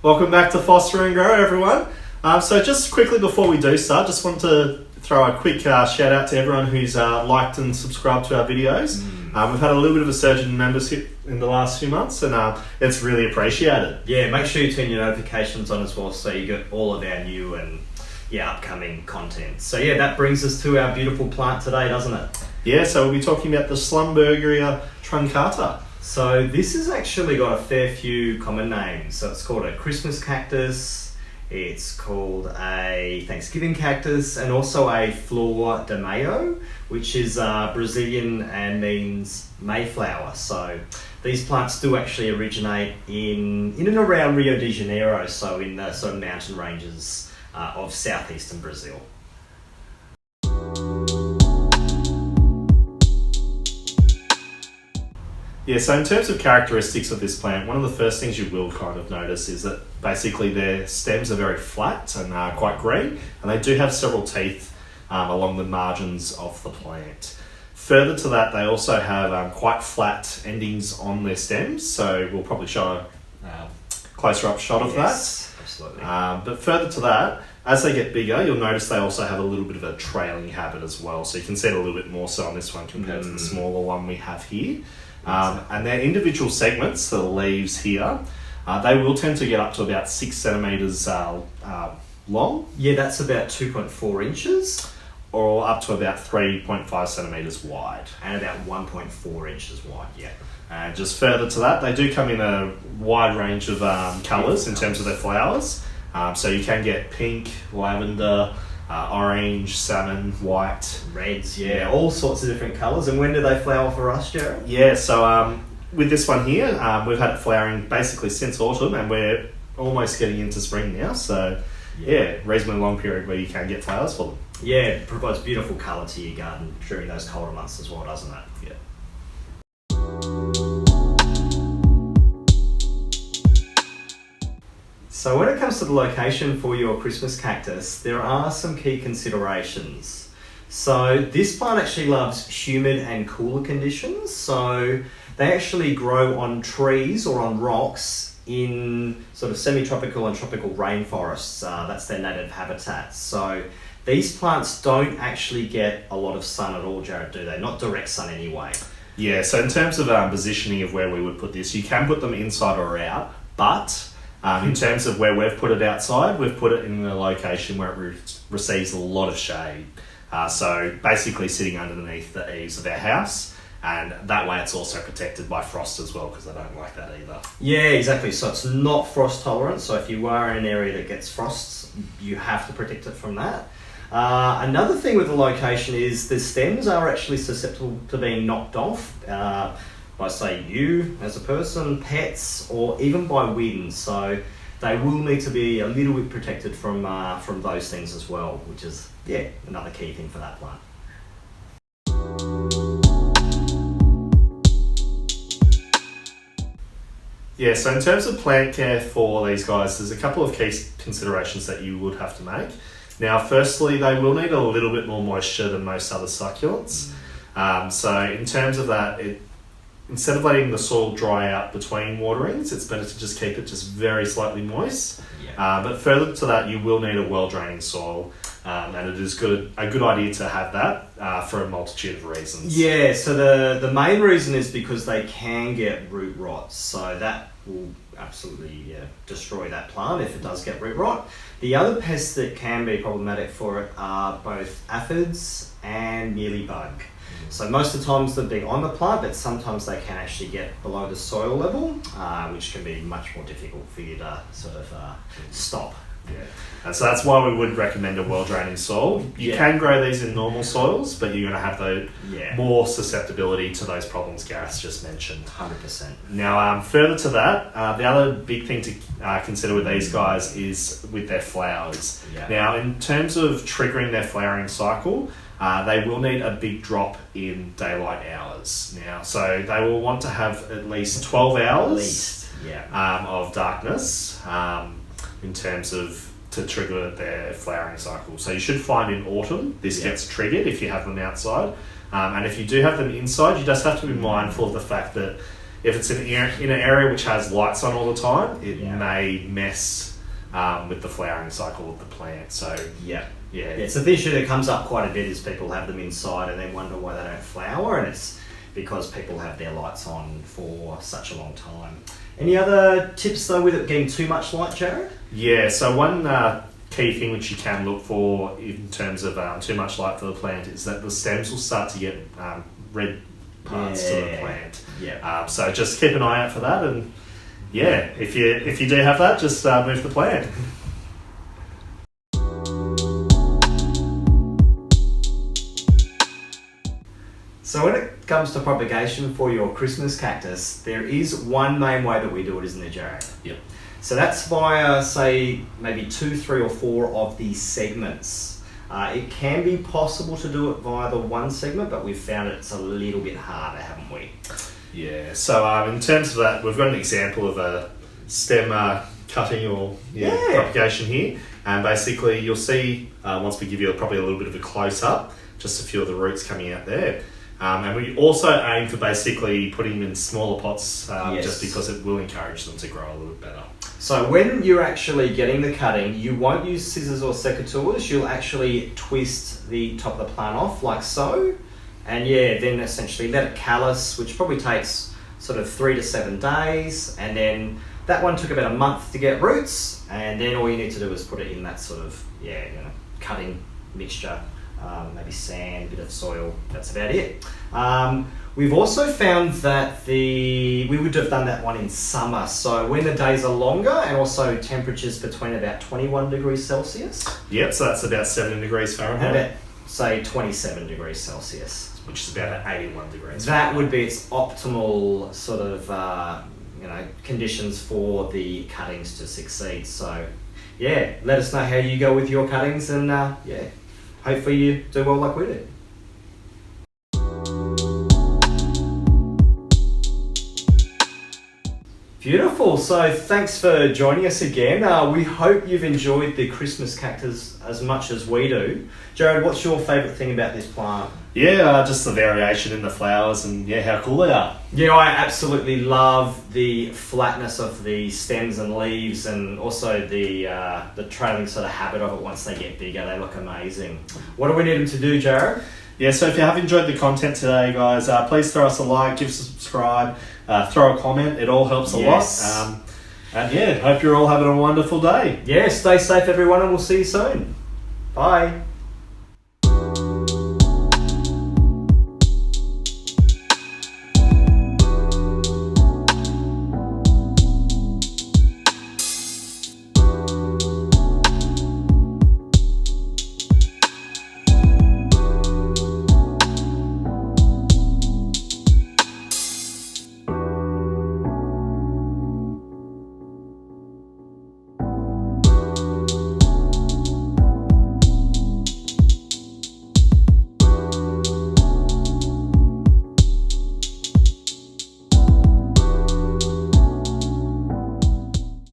Welcome back to Foster and Grow, everyone. So just quickly before we do start, just want to throw a quick shout out to everyone who's liked and subscribed to our videos. We've had a little bit of a surge in membership in the last few months, and it's really appreciated. Yeah, make sure you turn your notifications on as well, so you get all of our new and upcoming content. So that brings us to our beautiful plant today, doesn't it? Yeah, so we'll be talking about the Schlumbergera truncata. So this has actually got a fair few common names. So it's called a Christmas cactus, it's called a Thanksgiving cactus, and also a Flor de Maio, which is Brazilian and means Mayflower. So these plants do actually originate in and around Rio de Janeiro, so in the sort of mountain ranges of southeastern Brazil. Yeah, so in terms of characteristics of this plant, one of the first things you will kind of notice is that basically their stems are very flat and quite green, and they do have several teeth along the margins of the plant. Further to that, they also have quite flat endings on their stems, so we'll probably show a closer up shot of that. Absolutely. But further to that, as they get bigger, you'll notice they also have a little bit of a trailing habit as well, so you can see it a little bit more so on this one compared to the smaller one we have here. And their individual segments, the leaves here, they will tend to get up to about 6 centimetres long. Yeah, that's about 2.4 inches. Or up to about 3.5 centimetres wide. And about 1.4 inches wide, yeah. And just further to that, they do come in a wide range of colours in terms of their flowers. So you can get pink, lavender, orange, salmon, white, reds, all sorts of different colours. And when do they flower for us, Jared? Yeah, so with this one here, we've had it flowering basically since autumn, and we're almost getting into spring now. So reasonably long period where you can get flowers for them. Yeah, it provides beautiful colour to your garden during those colder months as well, doesn't it? Yeah. So when it comes to the location for your Christmas cactus, there are some key considerations. So this plant actually loves humid and cooler conditions. So they actually grow on trees or on rocks in sort of semi-tropical and tropical rainforests. That's their native habitat. So these plants don't actually get a lot of sun at all, Jared, do they? Not direct sun anyway. Yeah, so in terms of positioning of where we would put this, you can put them inside or out, but in terms of where we've put it outside, we've put it in a location where it receives a lot of shade. So basically sitting underneath the eaves of our house, and that way it's also protected by frost as well, because I don't like that either. Yeah, exactly. So it's not frost tolerant, so if you are in an area that gets frosts, you have to protect it from that. Another thing with the location is the stems are actually susceptible to being knocked off by, say, you as a person, pets, or even by wind. So they will need to be a little bit protected from those things as well, which is another key thing for that plant. Yeah, so in terms of plant care for these guys, there's a couple of key considerations that you would have to make. Now, firstly, they will need a little bit more moisture than most other succulents. So in terms of that, instead of letting the soil dry out between waterings, it's better to just keep it just very slightly moist. But further to that, you will need a well-draining soil, and it is a good idea to have that for a multitude of reasons. Yeah, so the main reason is because they can get root rot, so that will absolutely destroy that plant if it does get root rot. The other pests that can be problematic for it are both aphids and mealybug. So most of the times they'll be on the plant, but sometimes they can actually get below the soil level, which can be much more difficult for you to sort of stop. Yeah. And so that's why we would recommend a well-draining soil. You can grow these in normal soils, but you're going to have the more susceptibility to those problems Gareth just mentioned. 100%. Now, further to that, the other big thing to consider with these guys is with their flowers. Now, in terms of triggering their flowering cycle, they will need a big drop in daylight hours. Now, so they will want to have at least 12 hours of darkness in terms of to trigger their flowering cycle. So you should find in autumn this gets triggered if you have them outside. And if you do have them inside, you just have to be mindful of the fact that if it's in an area which has lights on all the time, it Yeah. may mess with the flowering cycle of the plant. So Yeah. yeah, It's an issue that comes up quite a bit is people have them inside and then wonder why they don't flower, and it's because people have their lights on for such a long time. Any other tips though with it getting too much light, Jared? Yeah, so one key thing which you can look for in terms of too much light for the plant is that the stems will start to get red parts to the plant. Yeah. So just keep an eye out for that, and yeah, if you do have that, just move the plant. So when it comes to propagation for your Christmas cactus, there is one main way that we do it, isn't there, Jared? Yep. So that's via, say, maybe 2, 3 or 4 of these segments. It can be possible to do it via the one segment, but we've found it's a little bit harder, haven't we? Yeah, so in terms of that, we've got an example of a stem cutting or propagation here, and basically you'll see once we give you probably a little bit of a close-up, just a few of the roots coming out there. And we also aim for basically putting them in smaller pots just because it will encourage them to grow a little bit better. So when you're actually getting the cutting, you won't use scissors or secateurs, you'll actually twist the top of the plant off like so, and then essentially let it callus, which probably takes sort of 3 to 7 days, and then that one took about a month to get roots, and then all you need to do is put it in that sort of cutting mixture. Maybe sand, a bit of soil, that's about it. We've also found that we would have done that one in summer, so when the days are longer and also temperatures between about 21 degrees Celsius. Yep, so that's about 70 degrees Fahrenheit. And about, say, 27 degrees Celsius. Which is about 81 degrees. That would be its optimal sort of conditions for the cuttings to succeed. So, let us know how you go with your cuttings, and hopefully you do well like we did. Beautiful. So thanks for joining us again. We hope you've enjoyed the Christmas cactus as much as we do. Jared, what's your favourite thing about this plant? Yeah, just the variation in the flowers and how cool they are. Yeah, I absolutely love the flatness of the stems and leaves, and also the trailing sort of habit of it once they get bigger. They look amazing. What do we need them to do, Jared? Yeah, so if you have enjoyed the content today, guys, please throw us a like, give us a subscribe, throw a comment. It all helps a lot. And hope you're all having a wonderful day. Yeah, stay safe everyone, and we'll see you soon. Bye.